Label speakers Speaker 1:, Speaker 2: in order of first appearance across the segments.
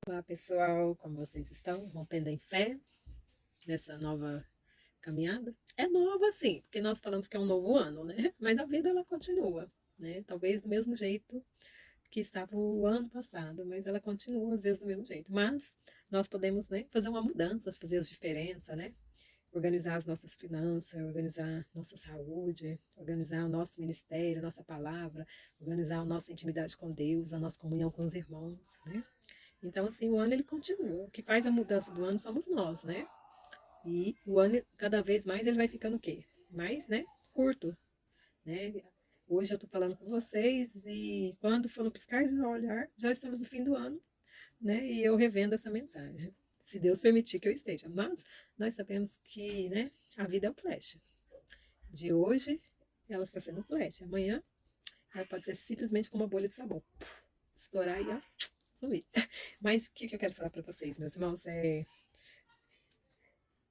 Speaker 1: Olá, pessoal, como vocês estão? Rompendo em fé nessa nova caminhada? É nova, sim, porque nós falamos que é um novo ano, né? Mas a vida ela continua, né? Talvez do mesmo jeito que estava o ano passado, mas ela continua às vezes do mesmo jeito. Mas nós podemos, né, fazer uma mudança, fazer as diferenças, né? Organizar as nossas finanças, organizar nossa saúde, organizar o nosso ministério, nossa palavra, organizar a nossa intimidade com Deus, a nossa comunhão com os irmãos, né? Então, assim, o ano ele continua. O que faz a mudança do ano somos nós, né? E o ano, cada vez mais, ele vai ficando o quê? Mais, né? Curto, né? Hoje eu estou falando com vocês e quando for no piscar de um olhar, já estamos no fim do ano, né? E eu revendo essa mensagem. Se Deus permitir que eu esteja. Mas nós sabemos que, né? A vida é um flash. De hoje, ela está sendo um flash. Amanhã, ela pode ser simplesmente como uma bolha de sabão. Estourar e ó, sumir. Mas o que eu quero falar para vocês, meus irmãos,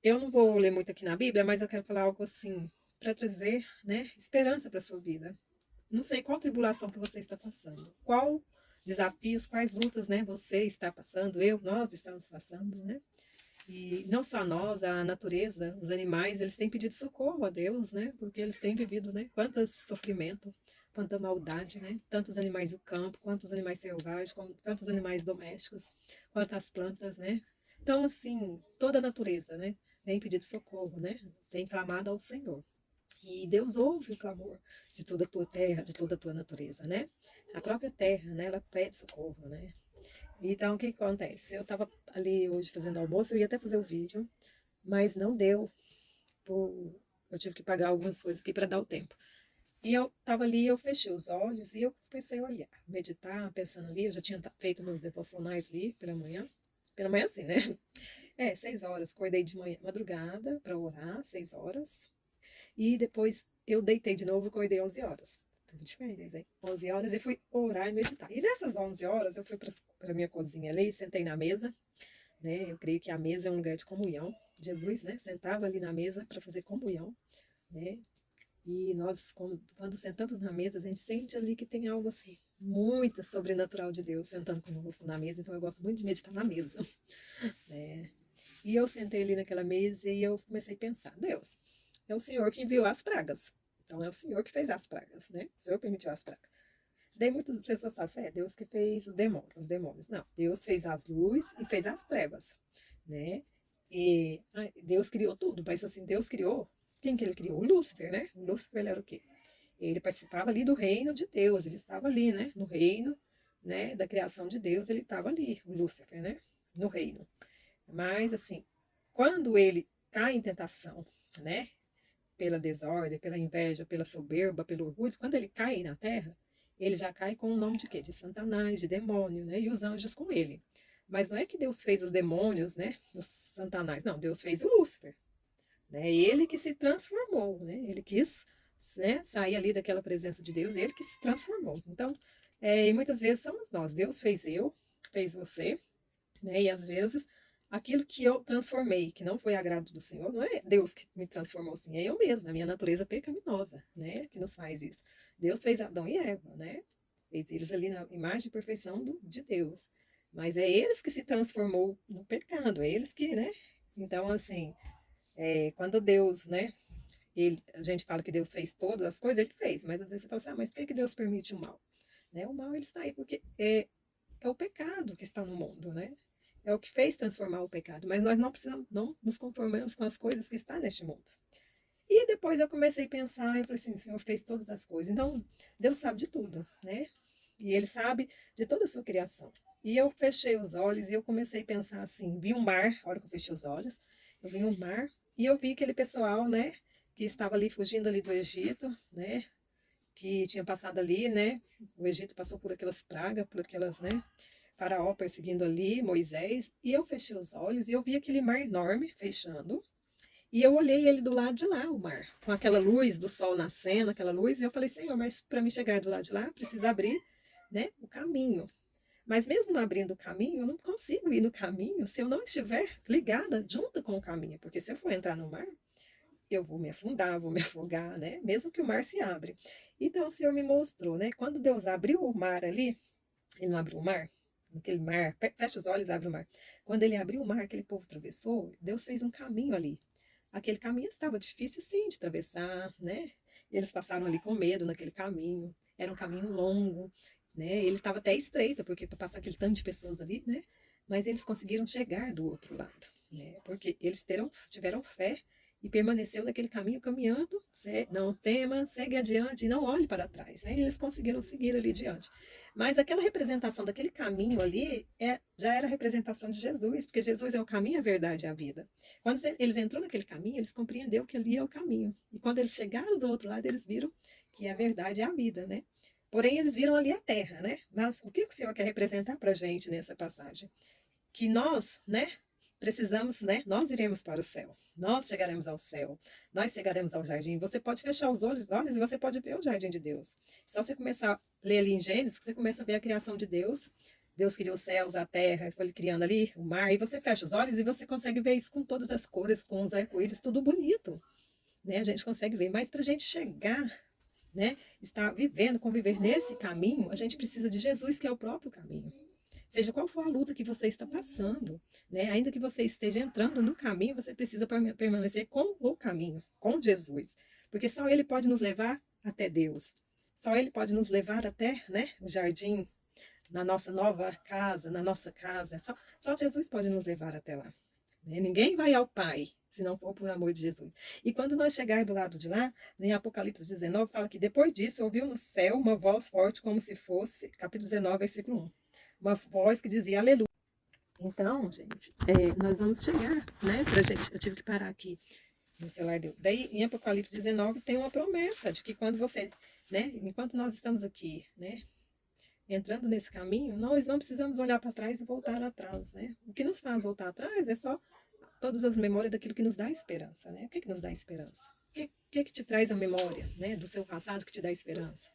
Speaker 1: eu não vou ler muito aqui na Bíblia, mas eu quero falar algo assim para trazer, né, esperança para sua vida. Não sei qual tribulação que você está passando, qual desafios, quais lutas, né, você está passando, nós estamos passando, né? E não só nós, a natureza, os animais, eles têm pedido socorro a Deus, né? Porque eles têm vivido, né? Quanto sofrimento, quanta maldade, né? Tantos animais do campo, quantos animais selvagens, quantos animais domésticos, quantas plantas, né? Então, assim, toda a natureza, né? Tem pedido socorro, né? Tem clamado ao Senhor. E Deus ouve o clamor de toda a tua terra, de toda a tua natureza, né? A própria terra, né? Ela pede socorro, né? Então, o que que acontece? Eu estava ali hoje fazendo almoço, eu ia até fazer o vídeo, mas não deu. Eu tive que pagar algumas coisas aqui para dar o tempo. E eu estava ali, eu fechei os olhos e eu comecei a olhar, meditar, pensando ali. Eu já tinha feito meus devocionais ali pela manhã. Pela manhã, assim, né? 6 horas. Acordei de manhã, madrugada, para orar, 6 horas. E depois eu deitei de novo e acordei 11 horas. Tudo diferente, hein? 11 horas e fui orar e meditar. E nessas 11 horas eu fui para a minha cozinha ali, sentei na mesa, né? Eu creio que a mesa é um lugar de comunhão. Jesus, né? Sentava ali na mesa para fazer comunhão, né? E nós, quando sentamos na mesa, a gente sente ali que tem algo assim, muito sobrenatural de Deus sentando conosco na mesa. Então eu gosto muito de meditar na mesa, né? E eu sentei ali naquela mesa e eu comecei a pensar, Deus, é o Senhor que enviou as pragas. Então é o Senhor que fez as pragas, né? O Senhor permitiu as pragas. Daí muitas pessoas falam assim, Deus que fez os demônios. Não, Deus fez as luzes e fez as trevas, né? E Deus criou tudo, mas assim, Deus criou, quem que ele criou? O Lúcifer, né? O Lúcifer ele era o quê? Ele participava ali do reino de Deus, ele estava ali, né? No reino, né? Da criação de Deus, ele estava ali, o Lúcifer, né? No reino. Mas assim, quando ele cai em tentação, né? Pela desordem, pela inveja, pela soberba, pelo orgulho, quando ele cai na terra, ele já cai com o nome de quê? De Satanás, de demônio, né? E os anjos com ele. Mas não é que Deus fez os demônios, né? Os Satanás. Não, Deus fez o Lúcifer, né? Ele que se transformou, né? Ele quis, né, sair ali daquela presença de Deus, ele que se transformou. Então, e muitas vezes somos nós. Deus fez eu, fez você, né? E às vezes aquilo que eu transformei, que não foi agrado do Senhor, não é Deus que me transformou assim, é eu mesma, a minha natureza pecaminosa, né? Que nos faz isso. Deus fez Adão e Eva, né? Fez eles ali na imagem e perfeição de Deus. Mas é eles que se transformou no pecado, é eles que, né? Então, assim, quando Deus, né? A gente fala que Deus fez todas as coisas, ele fez, mas às vezes você fala assim, mas por que Deus permite o mal? Né? O mal ele está aí porque é o pecado que está no mundo, né? É o que fez transformar o pecado, mas nós não precisamos, não nos conformamos com as coisas que estão neste mundo. E depois eu comecei a pensar, eu falei assim, o Senhor fez todas as coisas, então Deus sabe de tudo, né? E Ele sabe de toda a sua criação. E eu fechei os olhos e eu comecei a pensar assim, vi um mar, a hora que eu fechei os olhos, eu vi um mar e eu vi aquele pessoal, né, que estava ali fugindo ali do Egito, né, que tinha passado ali, né, o Egito passou por aquelas pragas, por aquelas, né, Faraó perseguindo ali Moisés, e eu fechei os olhos e eu vi aquele mar enorme fechando. E eu olhei ele do lado de lá, o mar, com aquela luz do sol nascendo, aquela luz, e eu falei, Senhor, mas para me chegar do lado de lá, precisa abrir, né, o caminho. Mas mesmo abrindo o caminho, eu não consigo ir no caminho se eu não estiver ligada junto com o caminho, porque se eu for entrar no mar, eu vou me afundar, vou me afogar, né? Mesmo que o mar se abre. Então o Senhor me mostrou, né? Quando Deus abriu o mar ali, ele não abriu o mar, naquele mar, fecha os olhos, abre o mar. Quando ele abriu o mar, aquele povo atravessou, Deus fez um caminho ali. Aquele caminho estava difícil, sim, de atravessar, né? Eles passaram ali com medo naquele caminho. Era um caminho longo, né? Ele estava até estreito, porque para passar aquele tanto de pessoas ali, né? Mas eles conseguiram chegar do outro lado, né? Porque eles tiveram fé e permaneceu naquele caminho caminhando. Não tema, segue adiante e não olhe para trás, né? Eles conseguiram seguir ali adiante. Mas aquela representação daquele caminho ali já era a representação de Jesus, porque Jesus é o caminho, a verdade e a vida. Quando eles entraram naquele caminho, eles compreenderam que ali é o caminho. E quando eles chegaram do outro lado, eles viram que a verdade é a vida, né? Porém, eles viram ali a terra, né? Mas o que o Senhor quer representar para a gente nessa passagem? Que nós, né, precisamos, né? Nós iremos para o céu. Nós chegaremos ao céu. Nós chegaremos ao jardim. Você pode fechar os olhos e você pode ver o jardim de Deus. Só você começar a ler ali em Gênesis, que você começa a ver a criação de Deus. Deus criou os céus, a terra, foi criando ali o mar, e você fecha os olhos e você consegue ver isso com todas as cores, com os arco-íris, tudo bonito, né? A gente consegue ver, mas para a gente chegar, né, estar vivendo, conviver nesse caminho, a gente precisa de Jesus, que é o próprio caminho. Seja qual for a luta que você está passando, né? Ainda que você esteja entrando no caminho, você precisa permanecer com o caminho, com Jesus. Porque só Ele pode nos levar até Deus. Só Ele pode nos levar até, né, o jardim, na nossa nova casa, na nossa casa. Só Jesus pode nos levar até lá. Né? Ninguém vai ao Pai se não for por amor de Jesus. E quando nós chegar do lado de lá, em Apocalipse 19, fala que depois disso ouviu no céu uma voz forte como se fosse, capítulo 19, versículo 1. Uma voz que dizia aleluia. Então, gente, nós vamos chegar, né, pra gente. Eu tive que parar aqui no celular dele. Daí, em Apocalipse 19, tem uma promessa de que quando você, né, enquanto nós estamos aqui, né, entrando nesse caminho, nós não precisamos olhar para trás e voltar atrás, né? O que nos faz voltar atrás é só todas as memórias daquilo que nos dá esperança, né? O que nos dá esperança? O que te traz a memória, né, do seu passado que te dá esperança?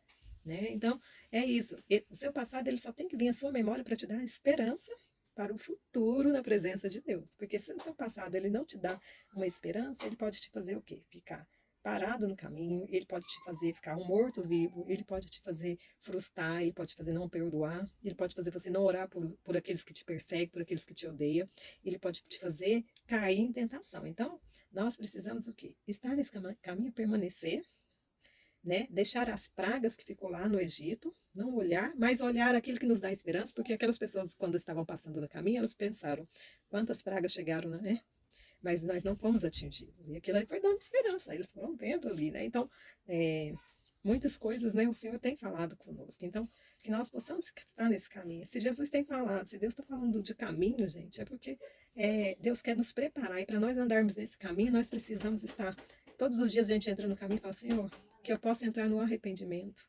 Speaker 1: Né? Então, é isso. O seu passado ele só tem que vir à sua memória para te dar esperança para o futuro na presença de Deus. Porque se o seu passado ele não te dá uma esperança, ele pode te fazer o quê? Ficar parado no caminho, ele pode te fazer ficar um morto-vivo, ele pode te fazer frustrar, ele pode te fazer não perdoar, ele pode fazer você não orar por aqueles que te perseguem, por aqueles que te odeiam, ele pode te fazer cair em tentação. Então, nós precisamos o quê? Estar nesse caminho, permanecer, né? Deixar as pragas que ficou lá no Egito, não olhar, mas olhar aquilo que nos dá esperança, porque aquelas pessoas, quando estavam passando no caminho, elas pensaram, quantas pragas chegaram, né? Mas nós não fomos atingidos. E aquilo aí foi dando esperança, eles foram vendo ali, né? Então, muitas coisas, né, o Senhor tem falado conosco. Então, que nós possamos estar nesse caminho. Se Jesus tem falado, se Deus está falando de caminho, gente, é porque Deus quer nos preparar. E para nós andarmos nesse caminho, nós precisamos estar. Todos os dias a gente entra no caminho e fala, Senhor, que eu possa entrar no arrependimento.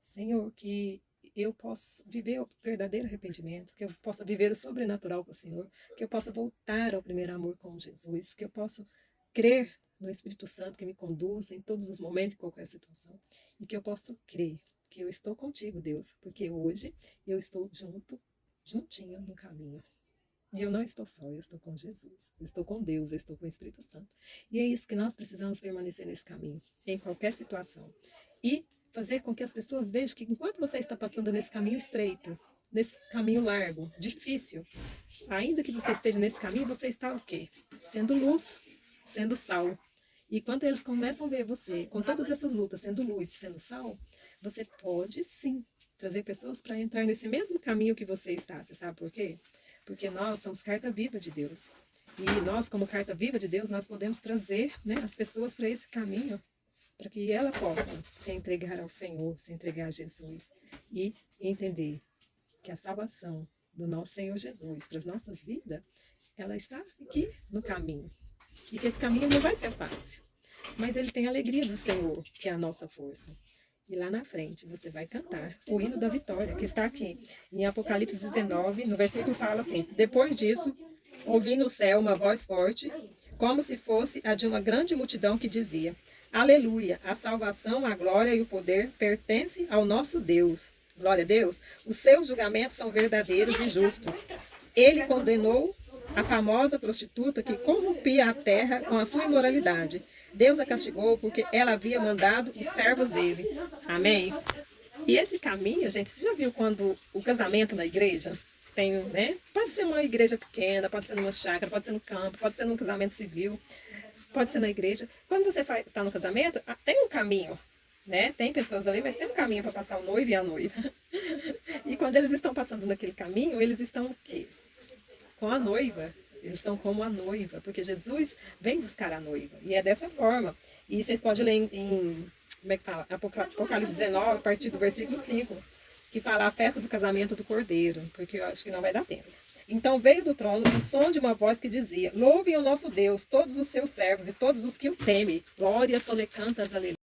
Speaker 1: Senhor, que eu possa viver o verdadeiro arrependimento, que eu possa viver o sobrenatural com o Senhor, que eu possa voltar ao primeiro amor com Jesus, que eu possa crer no Espírito Santo que me conduz em todos os momentos, em qualquer situação, e que eu possa crer que eu estou contigo, Deus, porque hoje eu estou juntinho no caminho. E eu não estou só, eu estou com Jesus, eu estou com Deus, eu estou com o Espírito Santo. E é isso que nós precisamos permanecer nesse caminho, em qualquer situação. E fazer com que as pessoas vejam que enquanto você está passando nesse caminho estreito, nesse caminho largo, difícil, ainda que você esteja nesse caminho, você está o quê? Sendo luz, sendo sal. E quando eles começam a ver você, com todas essas lutas, sendo luz, sendo sal, você pode sim trazer pessoas para entrar nesse mesmo caminho que você está. Você sabe por quê? Porque nós somos carta viva de Deus. E nós, como carta viva de Deus, nós podemos trazer, né, as pessoas para esse caminho, para que ela possa se entregar ao Senhor, se entregar a Jesus e entender que a salvação do nosso Senhor Jesus para as nossas vidas, ela está aqui no caminho. E que esse caminho não vai ser fácil, mas ele tem a alegria do Senhor, que é a nossa força. E lá na frente você vai cantar o hino da vitória, que está aqui em Apocalipse 19, no versículo fala assim: depois disso, ouvi no céu uma voz forte, como se fosse a de uma grande multidão que dizia: Aleluia, a salvação, a glória e o poder pertencem ao nosso Deus. Glória a Deus. Os seus julgamentos são verdadeiros e justos. Ele condenou a famosa prostituta que corrompia a terra com a sua imoralidade. Deus a castigou porque ela havia mandado os servos dele. Amém? E esse caminho, gente, você já viu quando o casamento na igreja? tenho, né? Pode ser uma igreja pequena, pode ser numa chácara, pode ser no campo, pode ser num casamento civil, pode ser na igreja. Quando você está no casamento, tem um caminho, né? Tem pessoas ali, mas tem um caminho para passar o noivo e a noiva. E quando eles estão passando naquele caminho, eles estão o quê? Com a noiva. Eles estão como a noiva, porque Jesus vem buscar a noiva. E é dessa forma. E vocês podem ler como é que fala? Apocalipse 19, a partir do versículo 5, que fala a festa do casamento do Cordeiro, porque eu acho que não vai dar tempo. Então veio do trono o som de uma voz que dizia: Louvem o nosso Deus, todos os seus servos e todos os que o temem. Glória, solecantas, aleluia.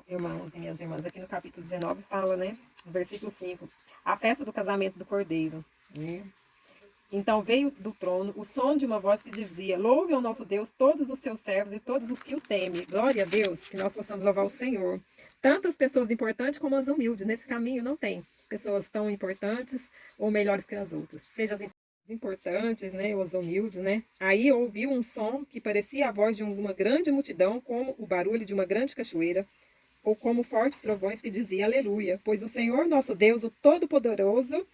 Speaker 1: Irmãos e minhas irmãs, aqui no capítulo 19 fala, né? No versículo 5, a festa do casamento do Cordeiro. Então veio do trono o som de uma voz que dizia: Louve ao nosso Deus todos os seus servos e todos os que o temem. Glória a Deus, que nós possamos louvar o Senhor. Tantas pessoas importantes como as humildes. Nesse caminho não tem pessoas tão importantes ou melhores que as outras. Seja as importantes, né, ou as humildes, né? Aí ouviu um som que parecia a voz de uma grande multidão, como o barulho de uma grande cachoeira, ou como fortes trovões que dizia: Aleluia, pois o Senhor nosso Deus, o Todo-Poderoso,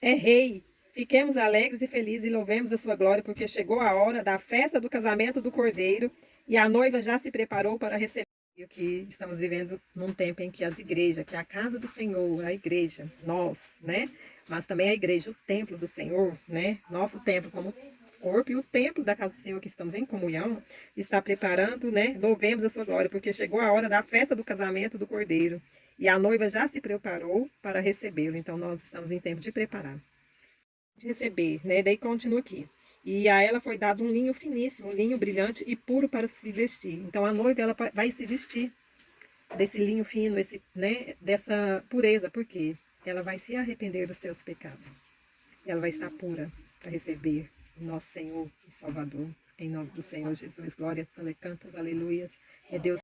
Speaker 1: é Rei. Fiquemos alegres e felizes e louvemos a sua glória, porque chegou a hora da festa do casamento do Cordeiro e a noiva já se preparou para receber. E que estamos vivendo num tempo em que as igrejas, que é a casa do Senhor, a igreja, nós, né? Mas também a igreja, o templo do Senhor, né? Nosso templo como corpo e o templo da casa do Senhor que estamos em comunhão, está preparando, né? Louvemos a sua glória, porque chegou a hora da festa do casamento do Cordeiro e a noiva já se preparou para recebê-lo. Então nós estamos em tempo de preparar, de receber, né? Daí continua aqui. E a ela foi dado um linho finíssimo, um linho brilhante e puro para se vestir. Então a noiva ela vai se vestir desse linho fino, né, dessa pureza, porque ela vai se arrepender dos seus pecados. Ela vai estar pura para receber o nosso Senhor e Salvador. Em nome do Senhor Jesus, glória, cantas, aleluias. É Deus